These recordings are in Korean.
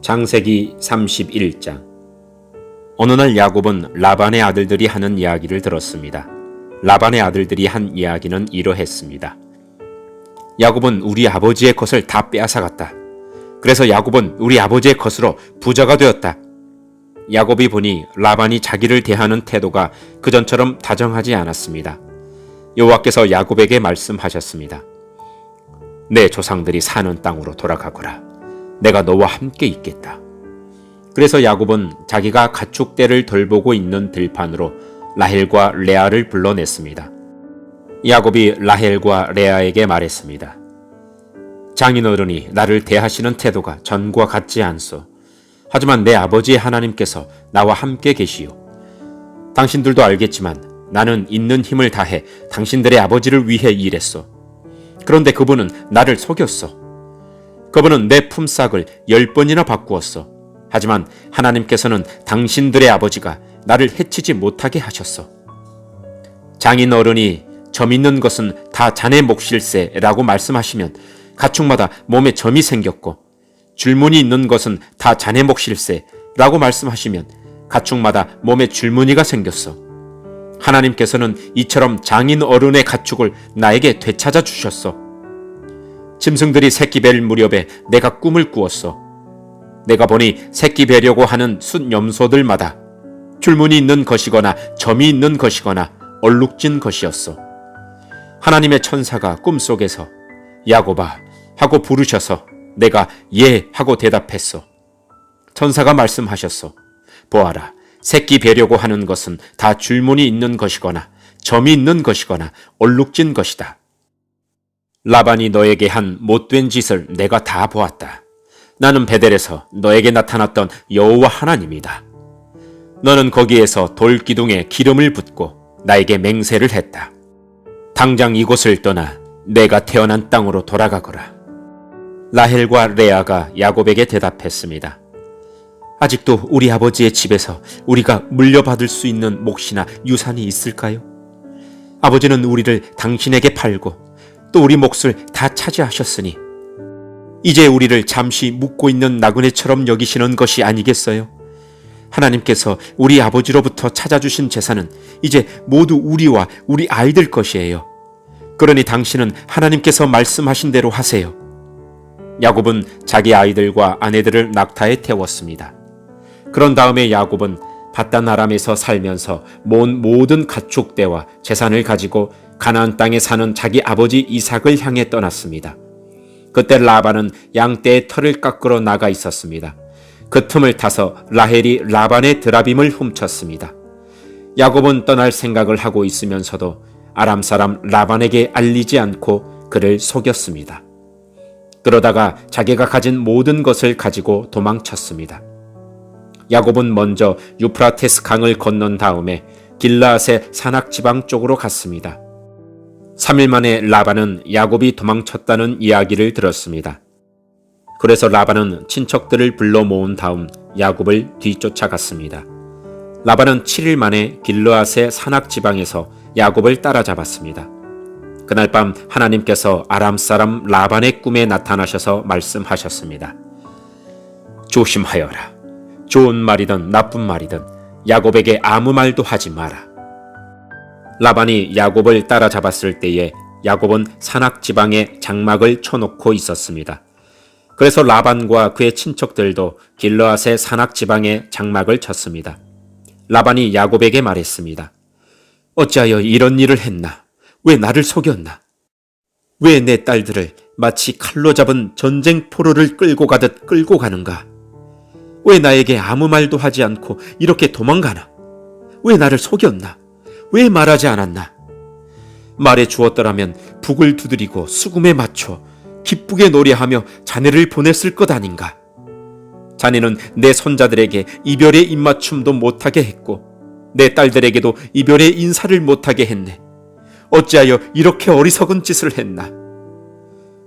창세기 31장. 어느 날 야곱은 라반의 아들들이 하는 이야기를 들었습니다. 라반의 아들들이 한 이야기는 이러했습니다. 야곱은 우리 아버지의 것을 다 빼앗아갔다. 그래서 야곱은 우리 아버지의 것으로 부자가 되었다. 야곱이 보니 라반이 자기를 대하는 태도가 그전처럼 다정하지 않았습니다. 여호와께서 야곱에게 말씀하셨습니다. 내 조상들이 사는 땅으로 돌아가거라. 내가 너와 함께 있겠다. 그래서 야곱은 자기가 가축대를 돌보고 있는 들판으로 라헬과 레아를 불러냈습니다. 야곱이 라헬과 레아에게 말했습니다. 장인어른이 나를 대하시는 태도가 전과 같지 않소. 하지만 내 아버지 하나님께서 나와 함께 계시오. 당신들도 알겠지만 나는 있는 힘을 다해 당신들의 아버지를 위해 일했소. 그런데 그분은 나를 속였어. 그분은 내 품삯을 10번이나 바꾸었어. 하지만 하나님께서는 당신들의 아버지가 나를 해치지 못하게 하셨어. 장인 어른이 점 있는 것은 다 자네 몫일세라고 말씀하시면 가축마다 몸에 점이 생겼고, 줄무늬 있는 것은 다 자네 몫일세라고 말씀하시면 가축마다 몸에 줄무늬가 생겼어. 하나님께서는 이처럼 장인 어른의 가축을 나에게 되찾아 주셨어. 짐승들이 새끼 뵐 무렵에 내가 꿈을 꾸었어. 내가 보니 새끼 뵈려고 하는 숫 염소들마다 줄무늬 있는 것이거나 점이 있는 것이거나 얼룩진 것이었어. 하나님의 천사가 꿈속에서 야곱아 하고 부르셔서 내가 예 하고 대답했어. 천사가 말씀하셨어. 보아라, 새끼 뵈려고 하는 것은 다 줄무늬 있는 것이거나 점이 있는 것이거나 얼룩진 것이다. 라반이 너에게 한 못된 짓을 내가 다 보았다. 나는 베델에서 너에게 나타났던 여호와 하나님이다. 너는 거기에서 돌기둥에 기름을 붓고 나에게 맹세를 했다. 당장 이곳을 떠나 내가 태어난 땅으로 돌아가거라. 라헬과 레아가 야곱에게 대답했습니다. 아직도 우리 아버지의 집에서 우리가 물려받을 수 있는 몫이나 유산이 있을까요? 아버지는 우리를 당신에게 팔고 또 우리 몫을 다 차지하셨으니 이제 우리를 잠시 묵고 있는 나그네처럼 여기시는 것이 아니겠어요? 하나님께서 우리 아버지로부터 찾아주신 재산은 이제 모두 우리와 우리 아이들 것이에요. 그러니 당신은 하나님께서 말씀하신 대로 하세요. 야곱은 자기 아이들과 아내들을 낙타에 태웠습니다. 그런 다음에 야곱은 밧단 아람에서 살면서 모은 모든 가축대와 재산을 가지고 가나안 땅에 사는 자기 아버지 이삭을 향해 떠났습니다. 그때 라반은 양떼의 털을 깎으러 나가 있었습니다. 그 틈을 타서 라헬이 라반의 드라빔을 훔쳤습니다. 야곱은 떠날 생각을 하고 있으면서도 아람 사람 라반에게 알리지 않고 그를 속였습니다. 그러다가 자기가 가진 모든 것을 가지고 도망쳤습니다. 야곱은 먼저 유프라테스 강을 건넌 다음에 길르앗의 산악지방 쪽으로 갔습니다. 3일 만에 라반은 야곱이 도망쳤다는 이야기를 들었습니다. 그래서 라반은 친척들을 불러 모은 다음 야곱을 뒤쫓아갔습니다. 라반은 7일 만에 길르앗의 산악지방에서 야곱을 따라잡았습니다. 그날 밤 하나님께서 아람 사람 라반의 꿈에 나타나셔서 말씀하셨습니다. 조심하여라. 좋은 말이든 나쁜 말이든 야곱에게 아무 말도 하지 마라. 라반이 야곱을 따라잡았을 때에 야곱은 산악지방에 장막을 쳐놓고 있었습니다. 그래서 라반과 그의 친척들도 길르앗의 산악지방에 장막을 쳤습니다. 라반이 야곱에게 말했습니다. 어찌하여 이런 일을 했나? 왜 나를 속였나? 왜 내 딸들을 마치 칼로 잡은 전쟁 포로를 끌고 가듯 끌고 가는가? 왜 나에게 아무 말도 하지 않고 이렇게 도망가나? 왜 나를 속였나? 왜 말하지 않았나? 말해 주었더라면 북을 두드리고 수금에 맞춰 기쁘게 노래하며 자네를 보냈을 것 아닌가? 자네는 내 손자들에게 이별의 입맞춤도 못하게 했고 내 딸들에게도 이별의 인사를 못하게 했네. 어찌하여 이렇게 어리석은 짓을 했나?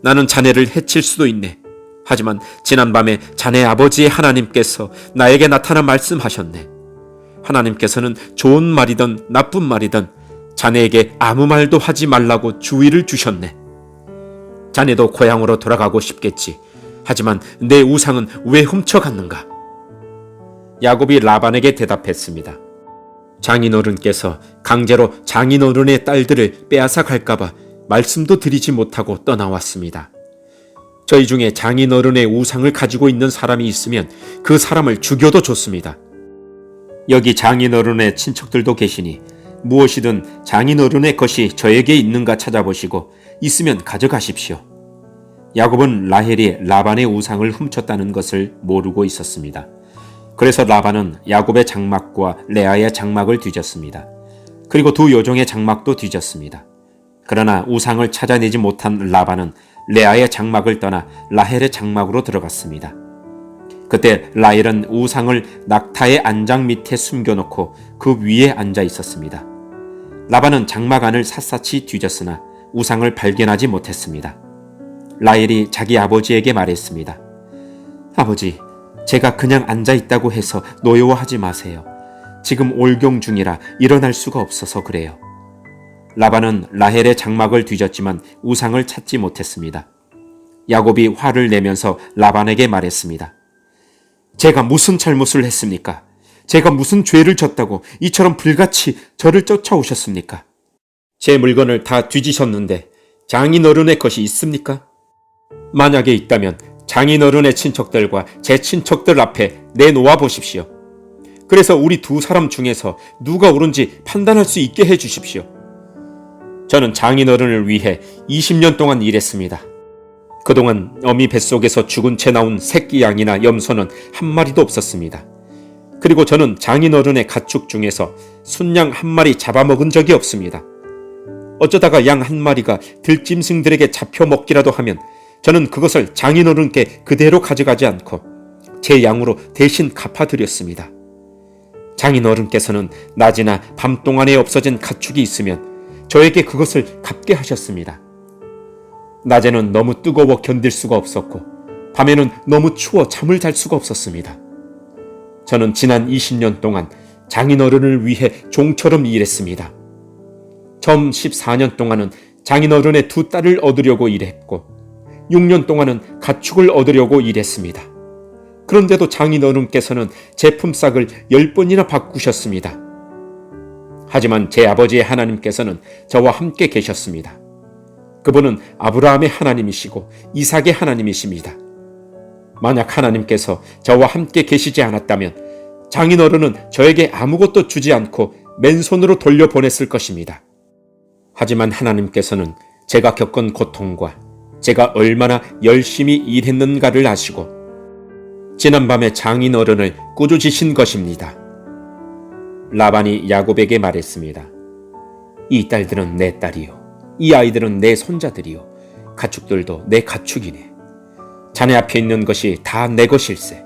나는 자네를 해칠 수도 있네. 하지만 지난밤에 자네 아버지의 하나님께서 나에게 나타나 말씀하셨네. 하나님께서는 좋은 말이든 나쁜 말이든 자네에게 아무 말도 하지 말라고 주의를 주셨네. 자네도 고향으로 돌아가고 싶겠지. 하지만 내 우상은 왜 훔쳐갔는가? 야곱이 라반에게 대답했습니다. 장인어른께서 강제로 장인어른의 딸들을 빼앗아 갈까봐 말씀도 드리지 못하고 떠나왔습니다. 저희 중에 장인어른의 우상을 가지고 있는 사람이 있으면 그 사람을 죽여도 좋습니다. 여기 장인어른의 친척들도 계시니 무엇이든 장인어른의 것이 저에게 있는가 찾아보시고 있으면 가져가십시오. 야곱은 라헬이 라반의 우상을 훔쳤다는 것을 모르고 있었습니다. 그래서 라반은 야곱의 장막과 레아의 장막을 뒤졌습니다. 그리고 두 여종의 장막도 뒤졌습니다. 그러나 우상을 찾아내지 못한 라반은 레아의 장막을 떠나 라헬의 장막으로 들어갔습니다. 그때 라헬은 우상을 낙타의 안장 밑에 숨겨놓고 그 위에 앉아 있었습니다. 라반은 장막 안을 샅샅이 뒤졌으나 우상을 발견하지 못했습니다. 라헬이 자기 아버지에게 말했습니다. 아버지, 제가 그냥 앉아 있다고 해서 노여워하지 마세요. 지금 올경 중이라 일어날 수가 없어서 그래요. 라반은 라헬의 장막을 뒤졌지만 우상을 찾지 못했습니다. 야곱이 화를 내면서 라반에게 말했습니다. 제가 무슨 잘못을 했습니까? 제가 무슨 죄를 졌다고 이처럼 불같이 저를 쫓아오셨습니까? 제 물건을 다 뒤지셨는데 장인어른의 것이 있습니까? 만약에 있다면 장인어른의 친척들과 제 친척들 앞에 내놓아 보십시오. 그래서 우리 두 사람 중에서 누가 옳은지 판단할 수 있게 해 주십시오. 저는 장인어른을 위해 20년 동안 일했습니다. 그동안 어미 뱃속에서 죽은 채 나온 새끼 양이나 염소는 한 마리도 없었습니다. 그리고 저는 장인어른의 가축 중에서 순양 한 마리 잡아먹은 적이 없습니다. 어쩌다가 양 한 마리가 들짐승들에게 잡혀 먹기라도 하면 저는 그것을 장인어른께 그대로 가져가지 않고 제 양으로 대신 갚아드렸습니다. 장인어른께서는 낮이나 밤 동안에 없어진 가축이 있으면 저에게 그것을 갚게 하셨습니다. 낮에는 너무 뜨거워 견딜 수가 없었고 밤에는 너무 추워 잠을 잘 수가 없었습니다. 저는 지난 20년 동안 장인어른을 위해 종처럼 일했습니다. 처음 14년 동안은 장인어른의 두 딸을 얻으려고 일했고 6년 동안은 가축을 얻으려고 일했습니다. 그런데도 장인어른께서는 제 품삯을 10번이나 바꾸셨습니다. 하지만 제 아버지의 하나님께서는 저와 함께 계셨습니다. 그분은 아브라함의 하나님이시고 이삭의 하나님이십니다. 만약 하나님께서 저와 함께 계시지 않았다면 장인어른은 저에게 아무것도 주지 않고 맨손으로 돌려보냈을 것입니다. 하지만 하나님께서는 제가 겪은 고통과 제가 얼마나 열심히 일했는가를 아시고 지난밤에 장인어른을 꾸짖으신 것입니다. 라반이 야곱에게 말했습니다. 이 딸들은 내 딸이요, 이 아이들은 내 손자들이요, 가축들도 내 가축이네. 자네 앞에 있는 것이 다 내 것일세.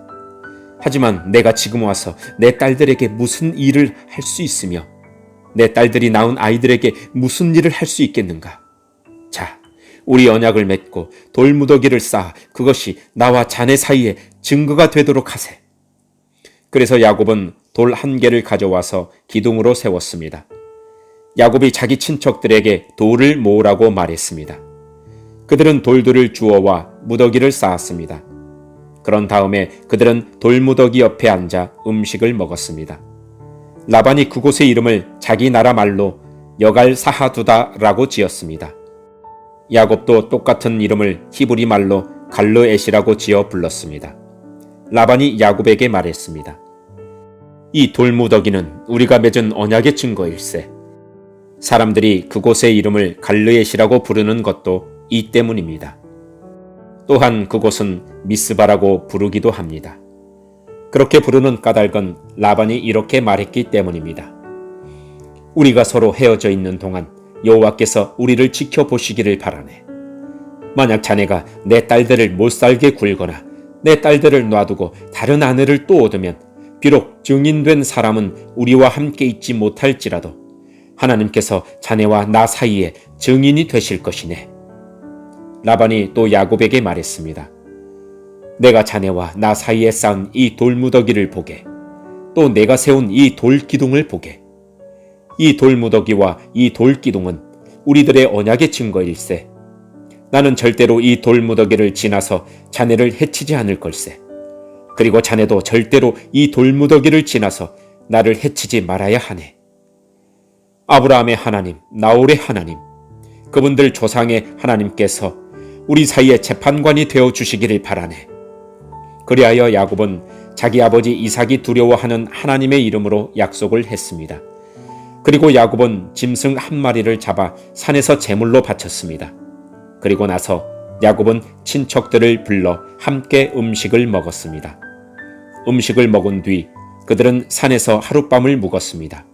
하지만 내가 지금 와서 내 딸들에게 무슨 일을 할 수 있으며 내 딸들이 낳은 아이들에게 무슨 일을 할 수 있겠는가? 자, 우리 언약을 맺고 돌무더기를 쌓아 그것이 나와 자네 사이에 증거가 되도록 하세. 그래서 야곱은 돌 1개를 가져와서 기둥으로 세웠습니다. 야곱이 자기 친척들에게 돌을 모으라고 말했습니다. 그들은 돌들을 주워와 무더기를 쌓았습니다. 그런 다음에 그들은 돌무더기 옆에 앉아 음식을 먹었습니다. 라반이 그곳의 이름을 자기 나라 말로 여갈 사하두다라고 지었습니다. 야곱도 똑같은 이름을 히브리 말로 갈르엣이라고 지어 불렀습니다. 라반이 야곱에게 말했습니다. 이 돌무더기는 우리가 맺은 언약의 증거일세. 사람들이 그곳의 이름을 갈르엣이라고 부르는 것도 이 때문입니다. 또한 그곳은 미스바라고 부르기도 합니다. 그렇게 부르는 까닭은 라반이 이렇게 말했기 때문입니다. 우리가 서로 헤어져 있는 동안 여호와께서 우리를 지켜보시기를 바라네. 만약 자네가 내 딸들을 못살게 굴거나 내 딸들을 놔두고 다른 아내를 또 얻으면 비록 증인된 사람은 우리와 함께 있지 못할지라도 하나님께서 자네와 나 사이에 증인이 되실 것이네. 라반이 또 야곱에게 말했습니다. 내가 자네와 나 사이에 쌓은 이 돌무더기를 보게, 또 내가 세운 이 돌기둥을 보게. 이 돌무더기와 이 돌기둥은 우리들의 언약의 증거일세. 나는 절대로 이 돌무더기를 지나서 자네를 해치지 않을 걸세. 그리고 자네도 절대로 이 돌무더기를 지나서 나를 해치지 말아야 하네. 아브라함의 하나님, 나홀의 하나님, 그분들 조상의 하나님께서 우리 사이에 재판관이 되어 주시기를 바라네. 그리하여 야곱은 자기 아버지 이삭이 두려워하는 하나님의 이름으로 약속을 했습니다. 그리고 야곱은 짐승 한 마리를 잡아 산에서 제물로 바쳤습니다. 그리고 나서 야곱은 친척들을 불러 함께 음식을 먹었습니다. 음식을 먹은 뒤 그들은 산에서 하룻밤을 묵었습니다.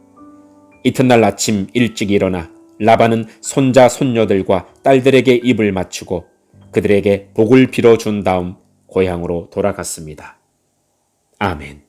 이튿날 아침 일찍 일어나 라반은 손자 손녀들과 딸들에게 입을 맞추고 그들에게 복을 빌어준 다음 고향으로 돌아갔습니다. 아멘.